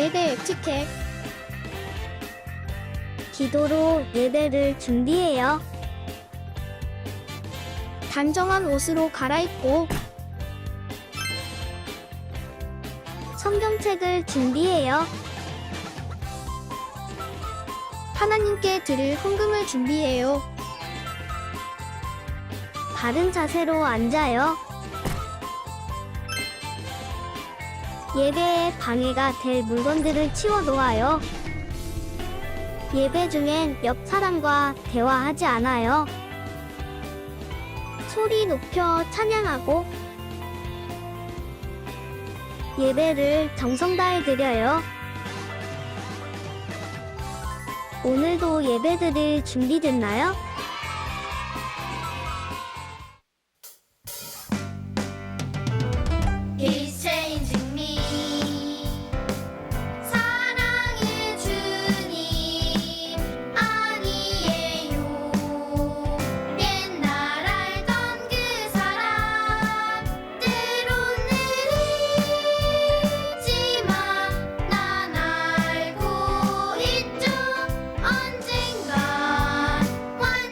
예배 에티켓. 기도로 예배를 준비해요. 단정한 옷으로 갈아입고 성경책을 준비해요. 하나님께 드릴 헌금을 준비해요. 바른 자세로 앉아요. 예배에 방해가 될 물건들을 치워 놓아요. 예배 중엔 옆 사람과 대화하지 않아요. 소리 높여 찬양하고 예배를 정성 다해 드려요. 오늘도 예배드릴 준비됐나요? He's changing me. 사랑의 주님 아니에요. 옛날 알던 그 사람 때론 느리지만 난 알고 있죠. 언젠간 완전히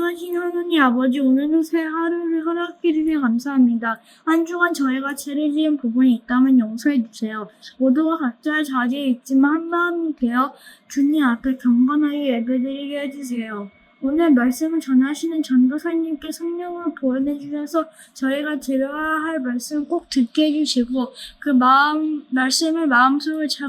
존귀하신 하나님 아버지, 오늘도 새 하루를 허락해 주셔서 감사합니다. 한 주간 저희가 죄를 지은 부분이 있다면 용서해 주세요. 모두가 각자의 자리에 있지만 한 마음이 되어 주님 앞에 경건하게 예배드리게 해주세요. 오늘 말씀을 전하시는 전도사님께 성령을 보여주셔서 저희가 들어야 할 말씀 꼭 듣게 해주시고 말씀을 마음속에 잘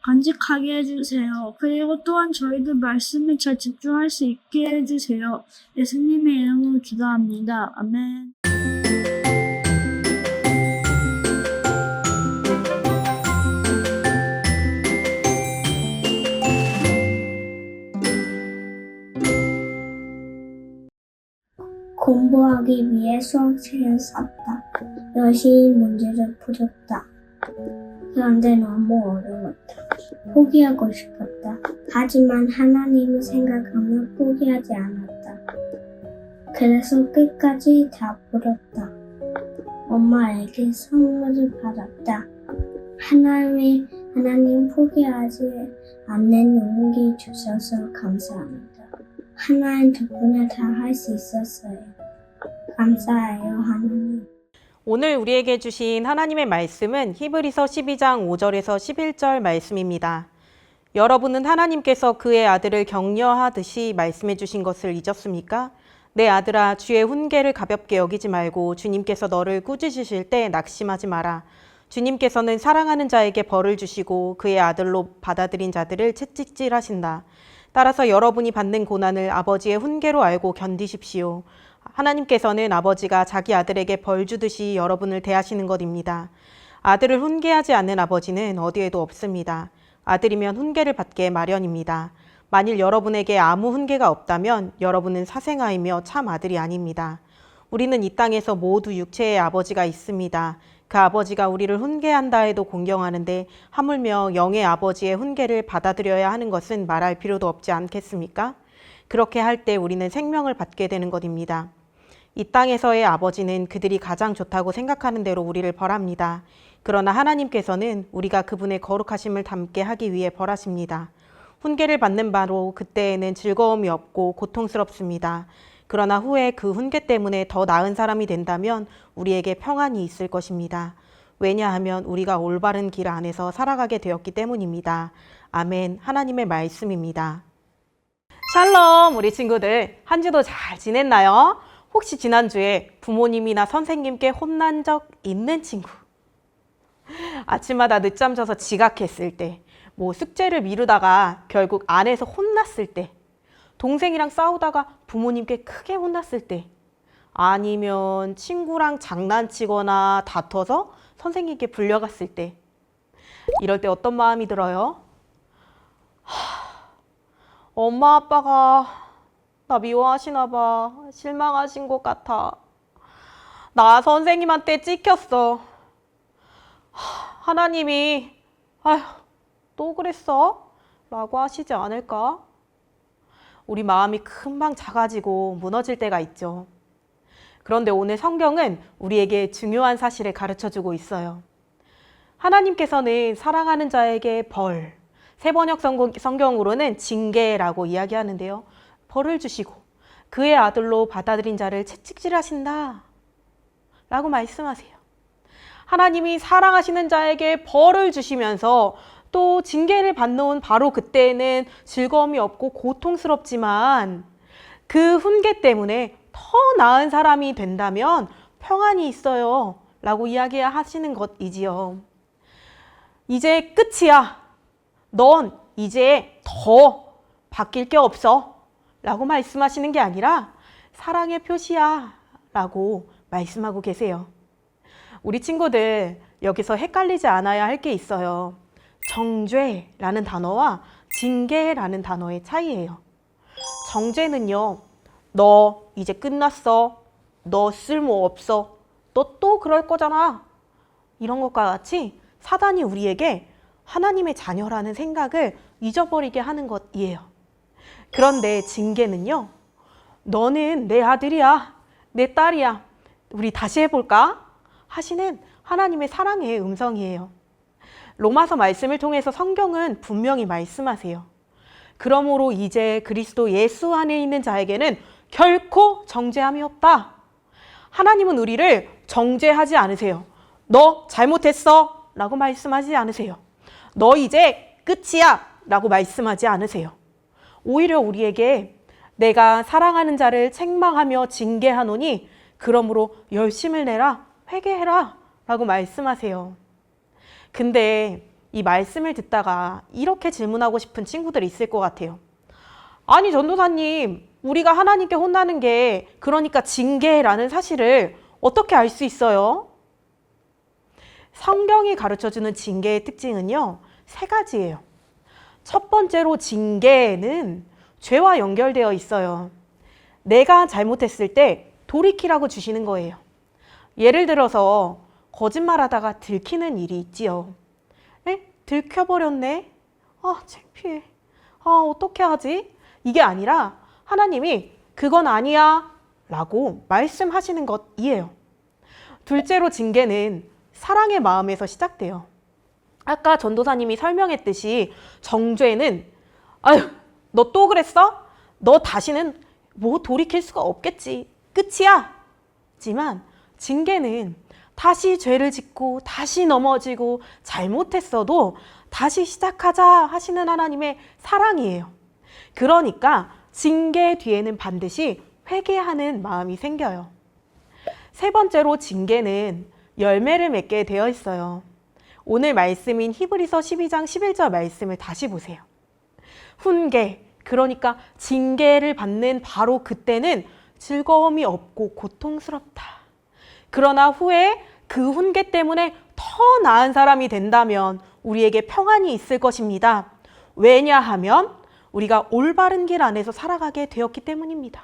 간직하게 해주세요. 그리고 또한 저희도 말씀에 잘 집중할 수 있게 해주세요. 예수님의 이름으로 기도합니다. 아멘. 공부하기 위해 수학책을 샀다. 열심히 문제를 풀었다. 그런데 너무 어려웠다. 포기하고 싶었다. 하지만 하나님을 생각하며 포기하지 않았다. 그래서 끝까지 다 풀었다. 엄마에게 선물을 받았다. 하나님 포기하지 않는 용기 주셔서 감사합니다. 하나님 덕분에 다 할 수 있었어요. 감사해요, 하나님. 오늘 우리에게 주신 하나님의 말씀은 히브리서 12장 5절에서 11절 말씀입니다. 여러분은 하나님께서 그의 아들을 격려하듯이 말씀해 주신 것을 잊었습니까? 내 아들아, 주의 훈계를 가볍게 여기지 말고 주님께서 너를 꾸짖으실 때 낙심하지 마라. 주님께서는 사랑하는 자에게 벌을 주시고 그의 아들로 받아들인 자들을 채찍질하신다. 따라서 여러분이 받는 고난을 아버지의 훈계로 알고 견디십시오. 하나님께서는 아버지가 자기 아들에게 벌 주듯이 여러분을 대하시는 것입니다. 아들을 훈계하지 않는 아버지는 어디에도 없습니다. 아들이면 훈계를 받게 마련입니다. 만일 여러분에게 아무 훈계가 없다면 여러분은 사생아이며 참 아들이 아닙니다. 우리는 이 땅에서 모두 육체의 아버지가 있습니다. 그 아버지가 우리를 훈계한다 해도 공경하는데 하물며 영의 아버지의 훈계를 받아들여야 하는 것은 말할 필요도 없지 않겠습니까? 그렇게 할 때 우리는 생명을 받게 되는 것입니다. 이 땅에서의 아버지는 그들이 가장 좋다고 생각하는 대로 우리를 벌합니다. 그러나 하나님께서는 우리가 그분의 거룩하심을 닮게 하기 위해 벌하십니다. 훈계를 받는 바로 그때에는 즐거움이 없고 고통스럽습니다. 그러나 후에 그 훈계 때문에 더 나은 사람이 된다면 우리에게 평안이 있을 것입니다. 왜냐하면 우리가 올바른 길 안에서 살아가게 되었기 때문입니다. 아멘. 하나님의 말씀입니다. 샬롬, 우리 친구들. 한 주도 잘 지냈나요? 혹시 지난주에 부모님이나 선생님께 혼난 적 있는 친구? 아침마다 늦잠 자서 지각했을 때, 숙제를 미루다가 결국 안에서 혼났을 때, 동생이랑 싸우다가 부모님께 크게 혼났을 때, 아니면 친구랑 장난치거나 다퉈서 선생님께 불려갔을 때, 이럴 때 어떤 마음이 들어요? 엄마 아빠가 나 미워하시나 봐. 실망하신 것 같아. 나 선생님한테 찍혔어. 하나님이 아휴 또 그랬어? 라고 하시지 않을까? 우리 마음이 금방 작아지고 무너질 때가 있죠. 그런데 오늘 성경은 우리에게 중요한 사실을 가르쳐주고 있어요. 하나님께서는 사랑하는 자에게 벌, 새번역 성경으로는 징계라고 이야기하는데요. 벌을 주시고 그의 아들로 받아들인 자를 채찍질하신다 라고 말씀하세요. 하나님이 사랑하시는 자에게 벌을 주시면서 또 징계를 받는 바로 그때에는 즐거움이 없고 고통스럽지만 그 훈계 때문에 더 나은 사람이 된다면 평안이 있어요 라고 이야기하시는 것이지요. 이제 끝이야. 넌 이제 더 바뀔 게 없어 라고 말씀하시는 게 아니라 사랑의 표시야 라고 말씀하고 계세요. 우리 친구들 여기서 헷갈리지 않아야 할 게 있어요. 정죄라는 단어와 징계라는 단어의 차이예요. 정죄는요, 너 이제 끝났어. 너 쓸모없어. 너 또 그럴 거잖아. 이런 것과 같이 사단이 우리에게 하나님의 자녀라는 생각을 잊어버리게 하는 것이에요. 그런데 징계는요, 너는 내 아들이야, 내 딸이야, 우리 다시 해볼까? 하시는 하나님의 사랑의 음성이에요. 로마서 말씀을 통해서 성경은 분명히 말씀하세요. 그러므로 이제 그리스도 예수 안에 있는 자에게는 결코 정죄함이 없다. 하나님은 우리를 정죄하지 않으세요. 너 잘못했어 라고 말씀하지 않으세요. 너 이제 끝이야 라고 말씀하지 않으세요. 오히려 우리에게 내가 사랑하는 자를 책망하며 징계하노니 그러므로 열심을 내라, 회개해라 라고 말씀하세요. 근데 이 말씀을 듣다가 이렇게 질문하고 싶은 친구들이 있을 것 같아요. 아니 전도사님, 우리가 하나님께 혼나는 게 그러니까 징계라는 사실을 어떻게 알 수 있어요? 성경이 가르쳐주는 징계의 특징은요, 3가지예요. 첫 번째로 징계는 죄와 연결되어 있어요. 내가 잘못했을 때 돌이키라고 주시는 거예요. 예를 들어서 거짓말하다가 들키는 일이 있지요. 들켜버렸네? 아, 창피해. 어떻게 하지? 이게 아니라 하나님이 그건 아니야 라고 말씀하시는 것이에요. 둘째로 징계는 사랑의 마음에서 시작돼요. 아까 전도사님이 설명했듯이 정죄는 아유, 너 또 그랬어? 너 다시는 뭐 돌이킬 수가 없겠지. 끝이야. 하지만 징계는 다시 죄를 짓고 다시 넘어지고 잘못했어도 다시 시작하자 하시는 하나님의 사랑이에요. 그러니까 징계 뒤에는 반드시 회개하는 마음이 생겨요. 3번째로 징계는 열매를 맺게 되어 있어요. 오늘 말씀인 히브리서 12장 11절 말씀을 다시 보세요. 훈계, 그러니까 징계를 받는 바로 그때는 즐거움이 없고 고통스럽다. 그러나 후에 그 훈계 때문에 더 나은 사람이 된다면 우리에게 평안이 있을 것입니다. 왜냐하면 우리가 올바른 길 안에서 살아가게 되었기 때문입니다.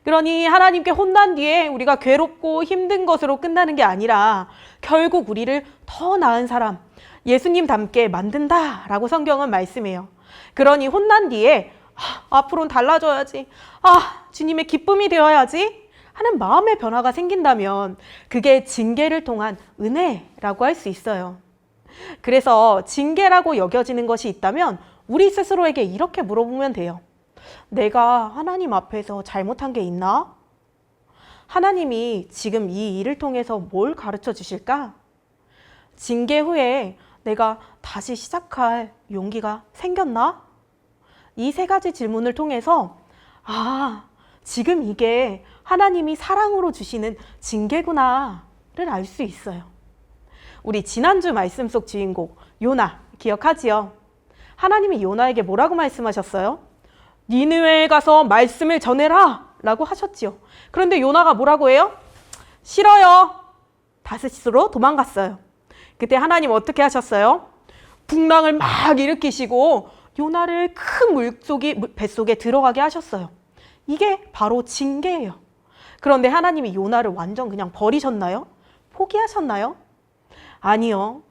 그러니 하나님께 혼난 뒤에 우리가 괴롭고 힘든 것으로 끝나는 게 아니라 결국 우리를 더 나은 사람, 예수님 닮게 만든다라고 성경은 말씀해요. 그러니 혼난 뒤에 앞으로는 달라져야지, 주님의 기쁨이 되어야지 하는 마음의 변화가 생긴다면 그게 징계를 통한 은혜라고 할 수 있어요. 그래서 징계라고 여겨지는 것이 있다면 우리 스스로에게 이렇게 물어보면 돼요. 내가 하나님 앞에서 잘못한 게 있나? 하나님이 지금 이 일을 통해서 뭘 가르쳐 주실까? 징계 후에 내가 다시 시작할 용기가 생겼나? 이 3가지 질문을 통해서 지금 이게 하나님이 사랑으로 주시는 징계구나를 알 수 있어요. 우리 지난주 말씀 속 주인공 요나 기억하지요? 하나님이 요나에게 뭐라고 말씀하셨어요? 니느웨에 가서 말씀을 전해라 라고 하셨지요. 그런데 요나가 뭐라고 해요? 싫어요. 다스시스로 도망갔어요. 그때 하나님 어떻게 하셨어요? 풍랑을 막 일으키시고 요나를 큰 뱃속에 들어가게 하셨어요. 이게 바로 징계예요. 그런데 하나님이 요나를 완전 그냥 버리셨나요? 포기하셨나요? 아니요.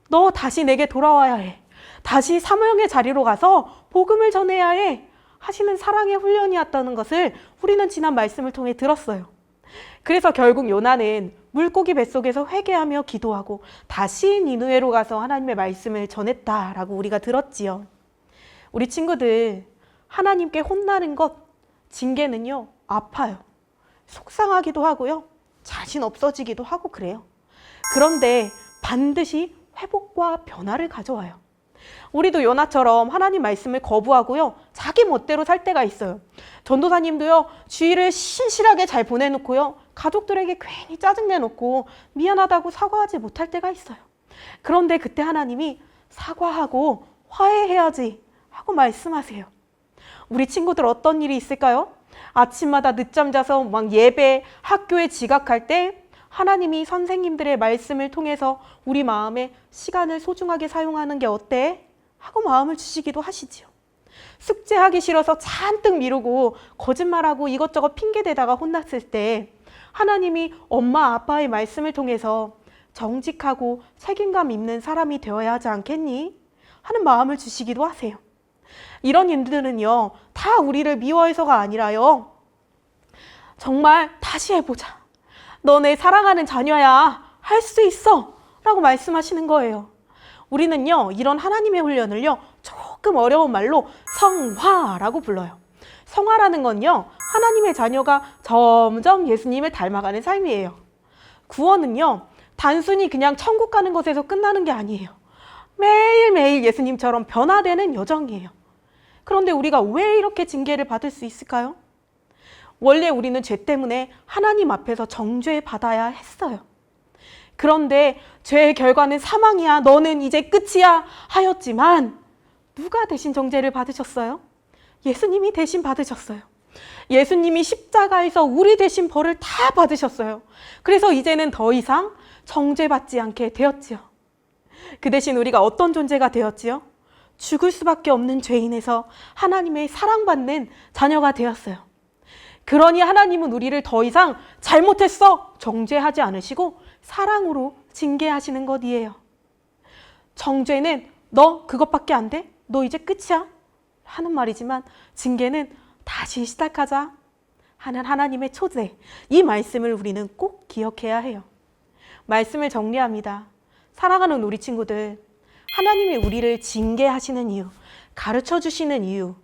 너 다시 내게 돌아와야 해. 다시 사명의 자리로 가서 복음을 전해야 해. 하시는 사랑의 훈련이었다는 것을 우리는 지난 말씀을 통해 들었어요. 그래서 결국 요나는 물고기 뱃속에서 회개하며 기도하고 다시 니느웨로 가서 하나님의 말씀을 전했다라고 우리가 들었지요. 우리 친구들, 하나님께 혼나는 것, 징계는요, 아파요. 속상하기도 하고요. 자신 없어지기도 하고 그래요. 그런데 반드시 회복과 변화를 가져와요. 우리도 요나처럼 하나님 말씀을 거부하고요. 자기 멋대로 살 때가 있어요. 전도사님도요. 주일을 신실하게 잘 보내놓고요. 가족들에게 괜히 짜증내놓고 미안하다고 사과하지 못할 때가 있어요. 그런데 그때 하나님이 사과하고 화해해야지 하고 말씀하세요. 우리 친구들 어떤 일이 있을까요? 아침마다 늦잠 자서 막 예배, 학교에 지각할 때 하나님이 선생님들의 말씀을 통해서 우리 마음에 시간을 소중하게 사용하는 게 어때? 하고 마음을 주시기도 하시지요. 숙제하기 싫어서 잔뜩 미루고 거짓말하고 이것저것 핑계대다가 혼났을 때 하나님이 엄마 아빠의 말씀을 통해서 정직하고 책임감 있는 사람이 되어야 하지 않겠니? 하는 마음을 주시기도 하세요. 이런 일들은요, 다 우리를 미워해서가 아니라요. 정말 다시 해보자. 너 내 사랑하는 자녀야. 할 수 있어. 라고 말씀하시는 거예요. 우리는요, 이런 하나님의 훈련을요, 조금 조금 어려운 말로 성화라고 불러요. 성화라는 건요, 하나님의 자녀가 점점 예수님을 닮아가는 삶이에요. 구원은요, 단순히 그냥 천국 가는 것에서 끝나는 게 아니에요. 매일매일 예수님처럼 변화되는 여정이에요. 그런데 우리가 왜 이렇게 징계를 받을 수 있을까요? 원래 우리는 죄 때문에 하나님 앞에서 정죄받아야 했어요. 그런데 죄의 결과는 사망이야, 너는 이제 끝이야 하였지만 누가 대신 정죄를 받으셨어요? 예수님이 대신 받으셨어요. 예수님이 십자가에서 우리 대신 벌을 다 받으셨어요. 그래서 이제는 더 이상 정죄받지 않게 되었지요. 그 대신 우리가 어떤 존재가 되었지요? 죽을 수밖에 없는 죄인에서 하나님의 사랑받는 자녀가 되었어요. 그러니 하나님은 우리를 더 이상 잘못했어 정죄하지 않으시고 사랑으로 징계하시는 것이에요. 정죄는 너 그것밖에 안 돼? 너 이제 끝이야? 하는 말이지만 징계는 다시 시작하자 하는 하나님의 초대, 이 말씀을 우리는 꼭 기억해야 해요. 말씀을 정리합니다. 사랑하는 우리 친구들, 하나님이 우리를 징계하시는 이유, 가르쳐 주시는 이유,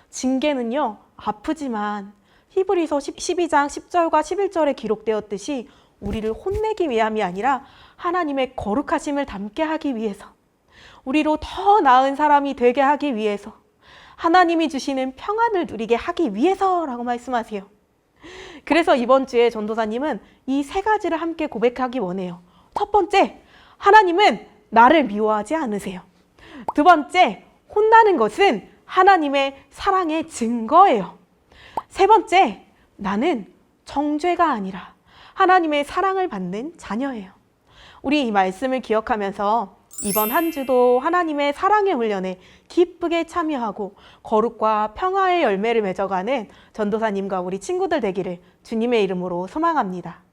징계는요 아프지만 히브리서 12장 10절과 11절에 기록되었듯이 우리를 혼내기 위함이 아니라 하나님의 거룩하심을 담게 하기 위해서, 우리로 더 나은 사람이 되게 하기 위해서, 하나님이 주시는 평안을 누리게 하기 위해서라고 말씀하세요. 그래서 이번 주에 전도사님은 이 세 가지를 함께 고백하기 원해요. 첫 번째, 하나님은 나를 미워하지 않으세요. 두 번째, 혼나는 것은 하나님의 사랑의 증거예요. 세 번째, 나는 정죄가 아니라 하나님의 사랑을 받는 자녀예요. 우리 이 말씀을 기억하면서 이번 한 주도 하나님의 사랑의 훈련에 기쁘게 참여하고 거룩과 평화의 열매를 맺어가는 전도사님과 우리 친구들 되기를 주님의 이름으로 소망합니다.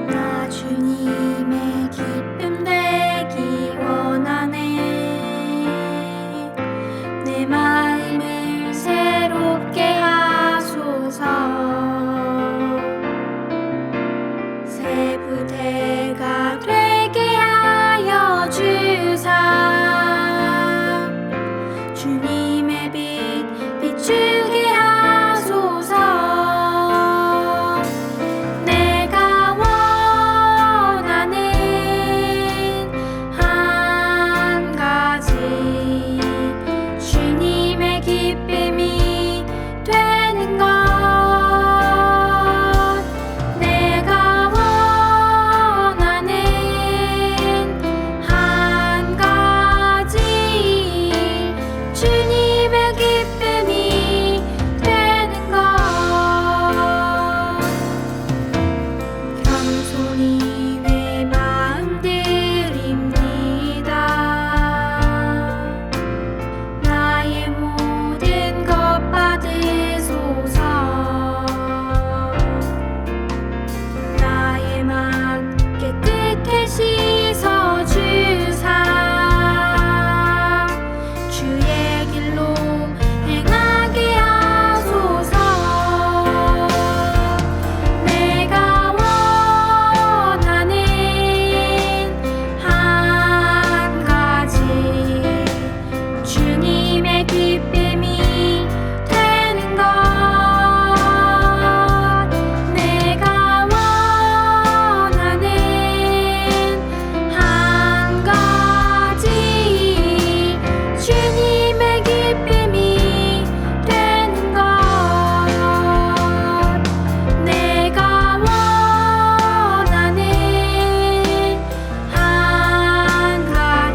나 주님의 기쁨 되기 원하네. 내 마음을 새롭게 하소서. 새 부대가 되게 하여 주사. 주님의 빛 비추게 하소서. 내가 원하는 한 가지, 주님의 기쁨이 되는 것. 내가 원하는 한 가지, 주님의 기쁨이 되는 것. 겸손히 내 마음 드립니다. 나의 모든 것 받으소서. 나의 맘 깨끗게 씻어 주사. 주의 길로 행하게 하소서. 내가 원하는 한 가지, 주님의 기쁨이 되는 것. 내가 원하는 한 가지, 주님의 기쁨이 되는 것. 내가 원하는 한 가지,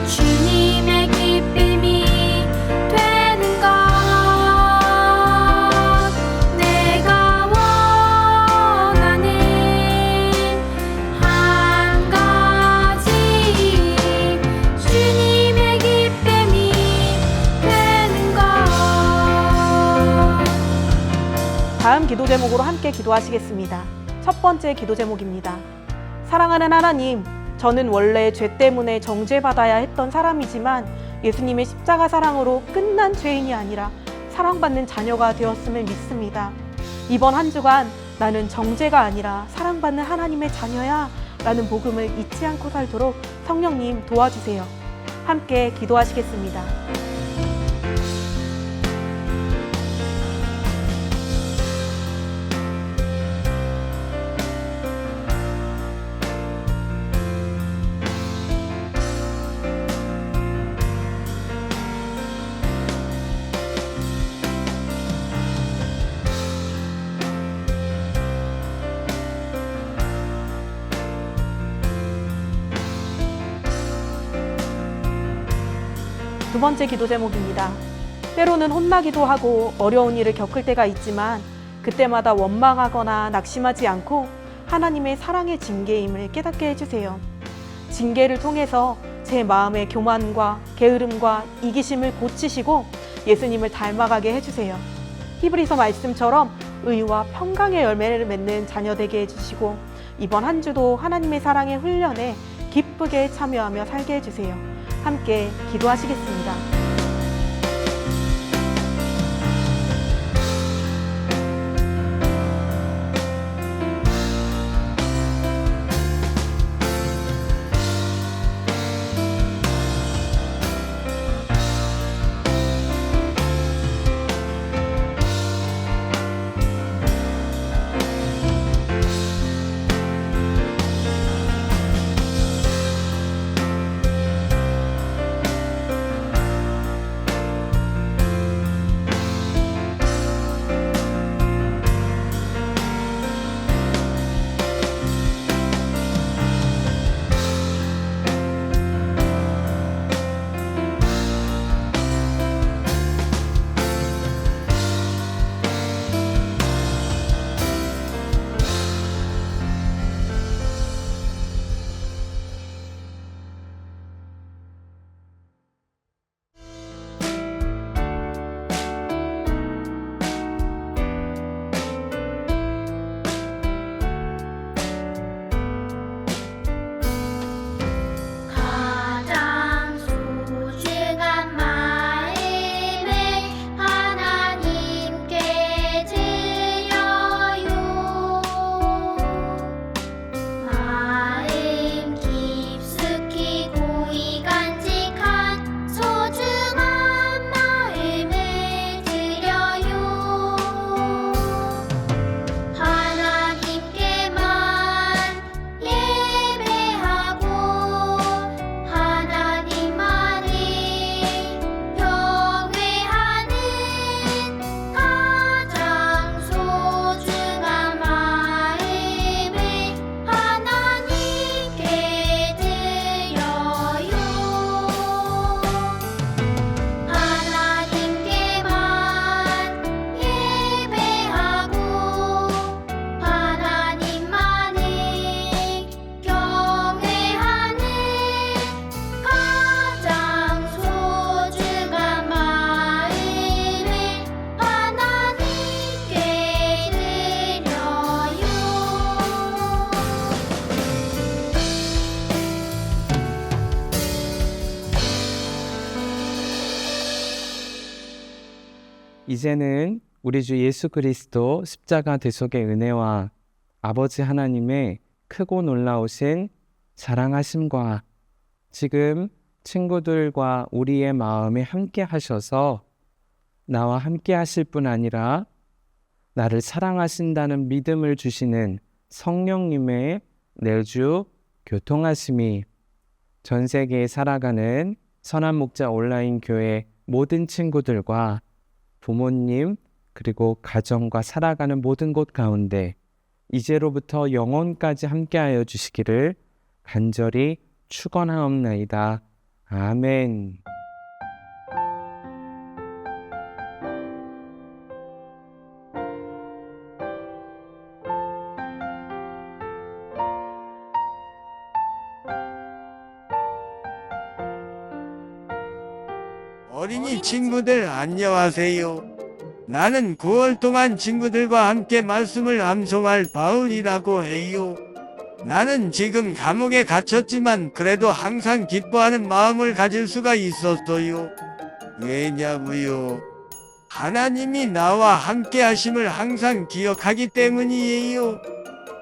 주님의 기쁨이 되는 것. 내가 원하는 한 가지, 주님의 기쁨이 되는 것. 다음 기도 제목으로 함께 기도하시겠습니다. 첫 번째 기도 제목입니다. 사랑하는 하나님, 저는 원래 죄 때문에 정죄받아야 했던 사람이지만 예수님의 십자가 사랑으로 끝난 죄인이 아니라 사랑받는 자녀가 되었음을 믿습니다. 이번 한 주간 나는 정죄가 아니라 사랑받는 하나님의 자녀야 라는 복음을 잊지 않고 살도록 성령님 도와주세요. 함께 기도하시겠습니다. 두 번째 기도 제목입니다. 때로는 혼나기도 하고 어려운 일을 겪을 때가 있지만 그때마다 원망하거나 낙심하지 않고 하나님의 사랑의 징계임을 깨닫게 해주세요. 징계를 통해서 제 마음의 교만과 게으름과 이기심을 고치시고 예수님을 닮아가게 해주세요. 히브리서 말씀처럼 의와 평강의 열매를 맺는 자녀 되게 해주시고 이번 한 주도 하나님의 사랑의 훈련에 기쁘게 참여하며 살게 해주세요. 함께 기도하시겠습니다. 이제는 우리 주 예수 그리스도 십자가 대속의 은혜와 아버지 하나님의 크고 놀라우신 사랑하심과 지금 친구들과 우리의 마음에 함께 하셔서 나와 함께 하실 뿐 아니라 나를 사랑하신다는 믿음을 주시는 성령님의 내주 교통하심이 전 세계에 살아가는 선한 목자 온라인 교회 모든 친구들과 부모님 그리고 가정과 살아가는 모든 곳 가운데 이제로부터 영원까지 함께하여 주시기를 간절히 축원하옵나이다. 아멘. 어린이 친구들 안녕하세요. 나는 9월 동안 친구들과 함께 말씀을 암송할 바울이라고 해요. 나는 지금 감옥에 갇혔지만 그래도 항상 기뻐하는 마음을 가질 수가 있었어요. 왜냐고요? 하나님이 나와 함께 하심을 항상 기억하기 때문이에요.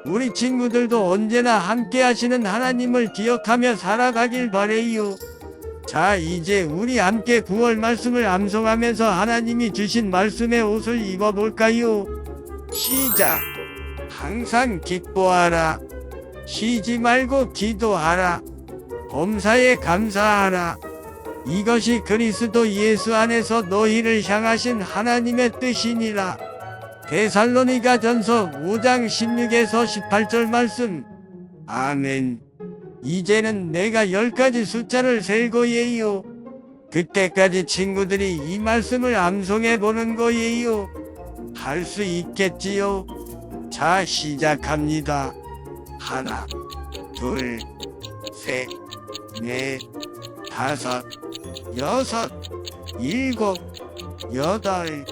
우리 친구들도 언제나 함께 하시는 하나님을 기억하며 살아가길 바래요. 자, 이제 우리 함께 9월 말씀을 암송하면서 하나님이 주신 말씀의 옷을 입어볼까요? 시작! 항상 기뻐하라. 쉬지 말고 기도하라. 범사에 감사하라. 이것이 그리스도 예수 안에서 너희를 향하신 하나님의 뜻이니라. 데살로니가 전서 5장 16에서 18절 말씀. 아멘. 이제는 내가 10가지 숫자를 셀 거예요. 그때까지 친구들이 이 말씀을 암송해 보는 거예요. 할 수 있겠지요? 자, 시작합니다. 하나, 둘, 셋, 넷, 다섯, 여섯, 일곱, 여덟,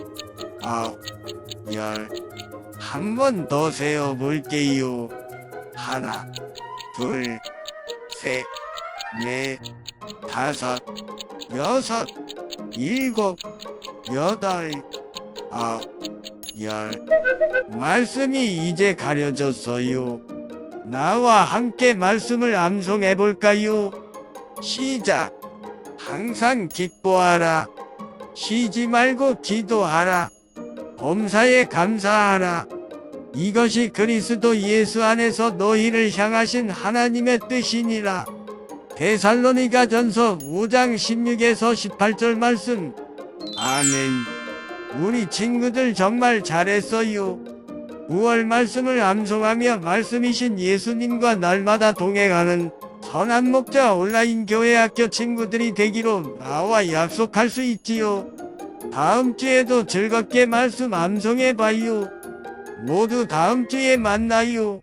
아홉, 열. 한 번 더 세어볼게요. 하나, 둘, 셋, 넷, 다섯, 여섯, 일곱, 여덟, 아홉, 열. 말씀이 이제 가려졌어요. 나와 함께 말씀을 암송해 볼까요? 시작! 항상 기뻐하라. 쉬지 말고 기도하라. 범사에 감사하라. 이것이 그리스도 예수 안에서 너희를 향하신 하나님의 뜻이니라. 데살로니가 전서 5장 16에서 18절 말씀. 아멘. 우리 친구들 정말 잘했어요. 9월 말씀을 암송하며 말씀이신 예수님과 날마다 동행하는 선한 목자 온라인 교회 학교 친구들이 되기로 나와 약속할 수 있지요. 다음 주에도 즐겁게 말씀 암송해봐요. 모두 다음 주에 만나요.